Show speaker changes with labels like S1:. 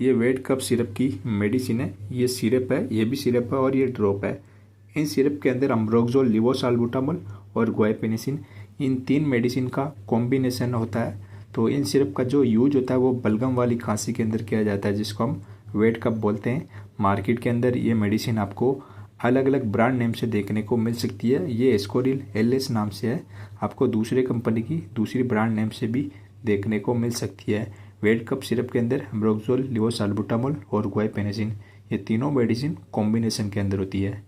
S1: ये wait cough syrup की medicine है। ये सिरप है, ये भी सिरप है और ये ड्रॉप है। इन सिरप के अंदर अम्ब्रोक्सोल, लिवोसाल्बुटामोल और गुआइफेनेसिन, इन 3 मेडिसिन का कॉम्बिनेशन होता है। तो इन सिरप का जो यूज होता है वो बलगम वाली खांसी के अंदर किया जाता है, जिसको हम वेट कफ बोलते हैं। मार्केट के अंदर ये मेडिसिन आपको अलग अलग ब्रांड नेम से देखने को मिल सकती है। ये एस्कोरिल एलएस नाम से है, आपको दूसरे कंपनी की दूसरी ब्रांड नेम से भी देखने को मिल सकती है। वेट कफ सिरप के अंदर अम्ब्रोक्सोल, लिवोसाल्बुटामोल और गुआइफेनेसिन, ये तीनों मेडिसिन कॉम्बिनेशन के अंदर होती है।